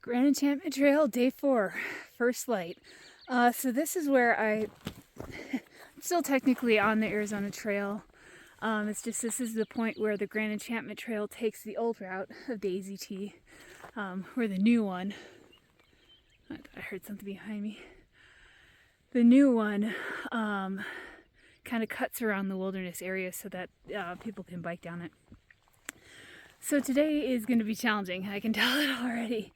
Grand Enchantment Trail, day 4, first light. So this is where I'm still technically on the Arizona Trail. It's just this is the point where the Grand Enchantment Trail takes the old route of the AZT, where the new one, I heard something behind me. The new one kind of cuts around the wilderness area so that people can bike down it. So today is going to be challenging. I can tell it already.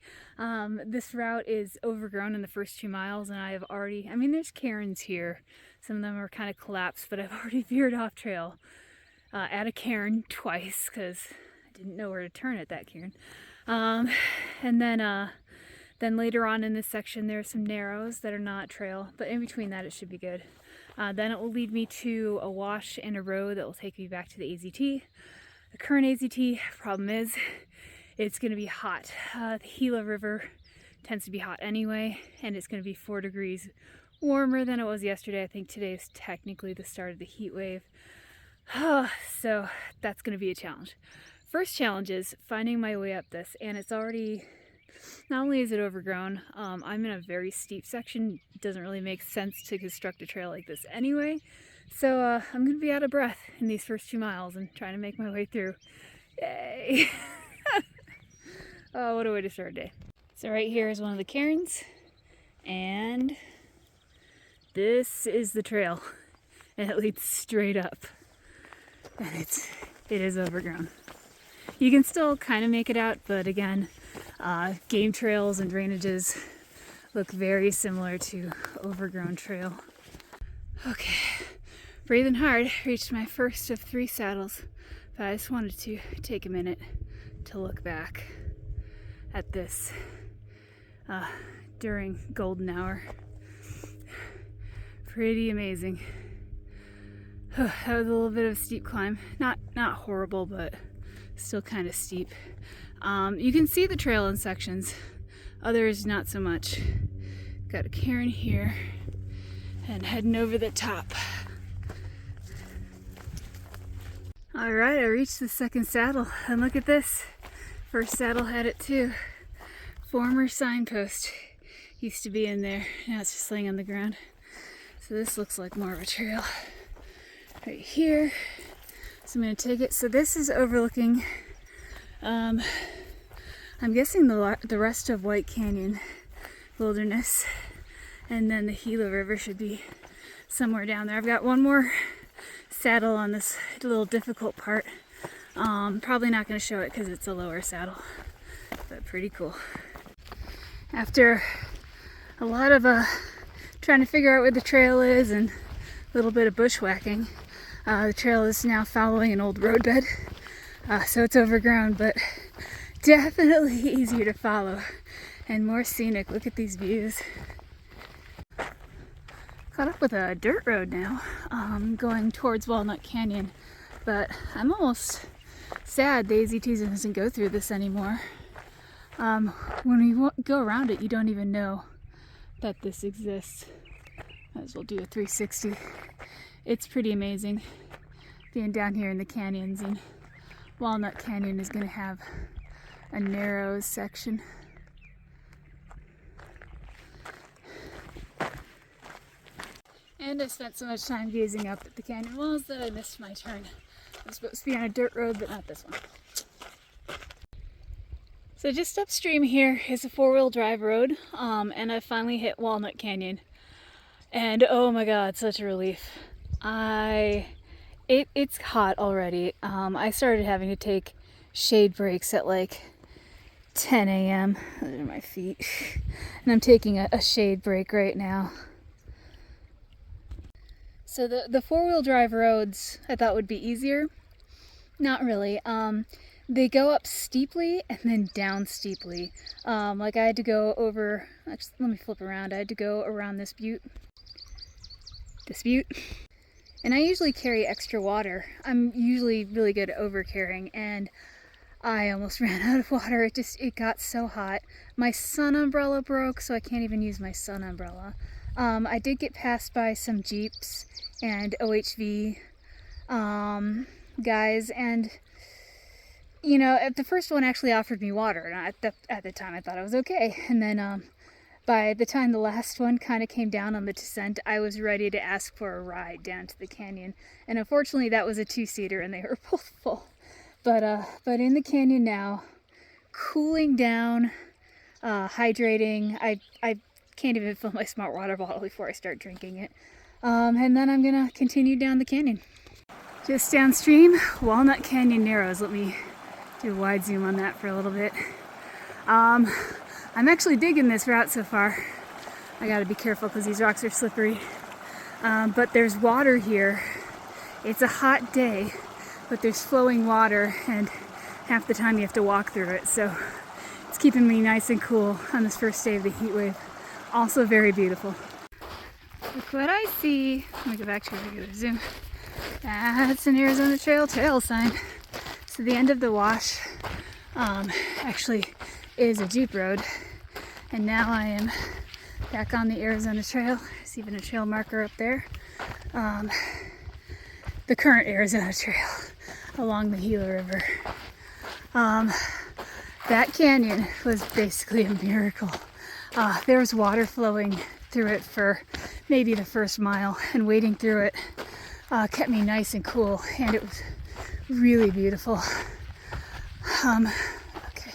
This route is overgrown in the first 2 miles, and I have already, there's cairns here. Some of them are kind of collapsed, but I've already veered off trail at a cairn twice because I didn't know where to turn at that cairn. And then later on in this section, there are some narrows that are not trail, but in between that, it should be good. Then it will lead me to a wash and a road that will take me back to the AZT. The current AZT problem is it's going to be hot. The Gila River tends to be hot anyway, and it's going to be 4 degrees warmer than it was yesterday. I think today is technically the start of the heat wave. So that's going to be a challenge. First challenge is finding my way up this, and it's already, not only is it overgrown, I'm in a very steep section. It doesn't really make sense to construct a trail like this anyway. So I'm going to be out of breath in these first 2 miles and trying to make my way through. Yay! Oh, what a way to start a day. So right here is one of the cairns, and this is the trail, and it leads straight up, and it is overgrown. You can still kind of make it out, but again, game trails and drainages look very similar to overgrown trail. Okay. Breathing hard, reached my first of 3 saddles, but I just wanted to take a minute to look back at this during golden hour. Pretty amazing. That was a little bit of a steep climb. Not horrible, but still kind of steep. You can see the trail in sections, others not so much. Got a cairn here and heading over the top. Alright, I reached the second saddle, and look at this. First saddle had it too. Former signpost used to be in there. Now it's just laying on the ground. So this looks like more of a trail. Right here. So I'm going to take it. So this is overlooking, I'm guessing the rest of White Canyon Wilderness. And then the Gila River should be somewhere down there. I've got one more saddle on this little difficult part. Probably not going to show it because it's a lower saddle, but pretty cool. After a lot of trying to figure out where the trail is and a little bit of bushwhacking, the trail is now following an old roadbed, so it's overgrown, but definitely easier to follow and more scenic. Look at these views. Caught up with a dirt road now, going towards Walnut Canyon, but I'm almost sad the AZT doesn't go through this anymore. When we go around it, you don't even know that this exists. Might as well do a 360. It's pretty amazing being down here in the canyons, and Walnut Canyon is going to have a narrow section. And I spent so much time gazing up at the canyon walls that I missed my turn. I was supposed to be on a dirt road, but not this one. So just upstream here is a 4-wheel drive road, and I finally hit Walnut Canyon. And oh my god, such a relief. It's hot already. I started having to take shade breaks at like 10 a.m. Those are my feet. And I'm taking a shade break right now. So the 4-wheel drive roads I thought would be easier. Not really. They go up steeply and then down steeply. Like I had to go over, actually, let me flip around. I had to go around this butte. And I usually carry extra water. I'm usually really good at overcarrying, and I almost ran out of water. It got so hot. My sun umbrella broke, so I can't even use my sun umbrella. I did get passed by some Jeeps and OHV guys, and you know, the first one actually offered me water, and at the time I thought I was okay. And then by the time the last one kind of came down on the descent, I was ready to ask for a ride down to the canyon. And unfortunately, that was a two-seater, and they were both full. But in the canyon now, cooling down, hydrating. I can't even fill my smart water bottle before I start drinking it. And then I'm gonna continue down the canyon. Just downstream, Walnut Canyon Narrows. Let me do a wide zoom on that for a little bit. I'm actually digging this route so far. I gotta be careful because these rocks are slippery. But there's water here. It's a hot day, but there's flowing water, and half the time you have to walk through it. So it's keeping me nice and cool on this first day of the heat wave. Also very beautiful. Look what I see. Let me go back to a regular zoom. That's an Arizona Trail sign. So the end of the wash actually is a Jeep road. And now I am back on the Arizona Trail. There's even a trail marker up there. The current Arizona Trail along the Gila River. That canyon was basically a miracle. There was water flowing through it for maybe the first mile, and wading through it kept me nice and cool, and it was really beautiful. Okay,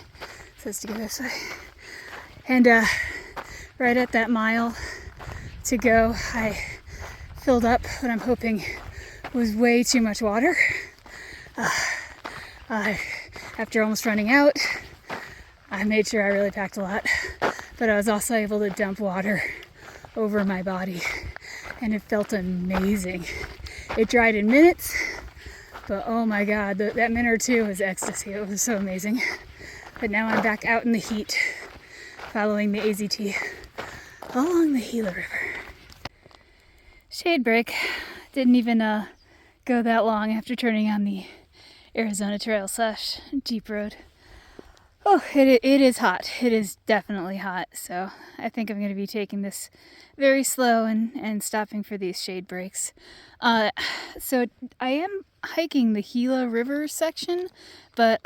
so let's go this way. And right at that mile to go, I filled up what I'm hoping was way too much water. After almost running out, I made sure I really packed a lot, but I was also able to dump water over my body, and it felt amazing. It dried in minutes, but oh my God, that minute or two was ecstasy. It was so amazing. But now I'm back out in the heat, following the AZT along the Gila River. Shade break. Didn't even go that long after turning on the Arizona Trail / Jeep Road. Oh, it is hot. It is definitely hot. So I think I'm going to be taking this very slow and stopping for these shade breaks. So I am hiking the Gila River section, but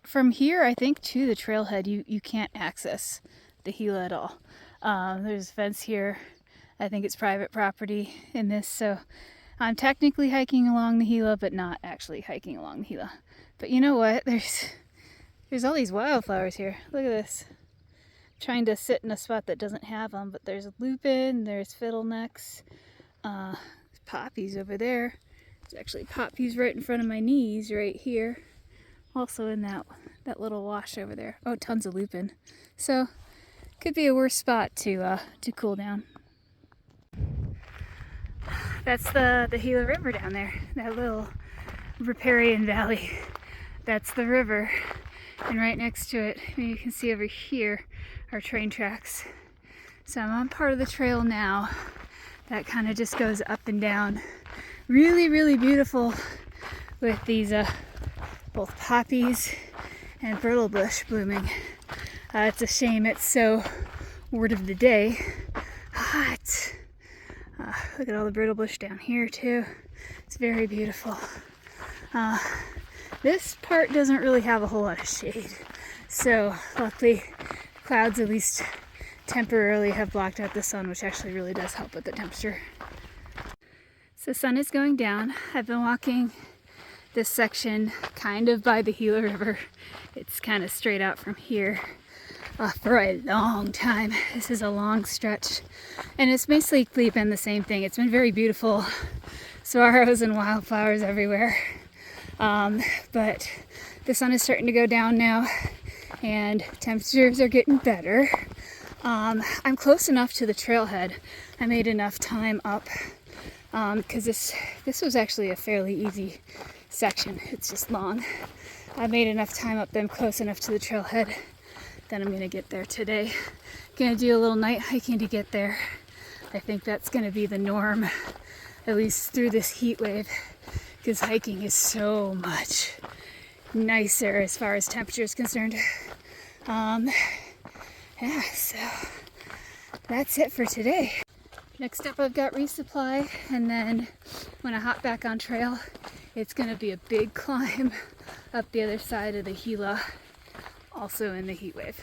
from here, I think, to the trailhead, you can't access the Gila at all. There's a fence here. I think it's private property in this, so I'm technically hiking along the Gila, but not actually hiking along the Gila. But you know what? There's all these wildflowers here. Look at this. I'm trying to sit in a spot that doesn't have them, but there's lupin, there's fiddlenecks, there's poppies over there. There's actually poppies right in front of my knees right here. Also in that little wash over there. Oh, tons of lupin. So could be a worse spot to cool down. That's the Gila River down there. That little riparian valley. That's the river. And right next to it, you can see over here, are train tracks. So I'm on part of the trail now that kind of just goes up and down. Really, really beautiful with these both poppies and brittle bush blooming. It's a shame it's so, word of the day, hot. Look at all the brittle bush down here too. It's very beautiful. This part doesn't really have a whole lot of shade, so luckily clouds at least temporarily have blocked out the sun, which actually really does help with the temperature. So the sun is going down. I've been walking this section kind of by the Gila River. It's kind of straight out from here for a long time. This is a long stretch, and it's basically been the same thing. It's been very beautiful, saguaros and wildflowers everywhere. But the sun is starting to go down now, and temperatures are getting better. I'm close enough to the trailhead. I made enough time up because this was actually a fairly easy section. It's just long. I made enough time up that I'm close enough to the trailhead that I'm gonna get there today. Gonna do a little night hiking to get there. I think that's gonna be the norm, at least through this heat wave, because hiking is so much nicer as far as temperature is concerned. Yeah, so that's it for today. Next up, I've got resupply, and then when I hop back on trail, It's going to be a big climb up the other side of the Gila, also in the heat wave.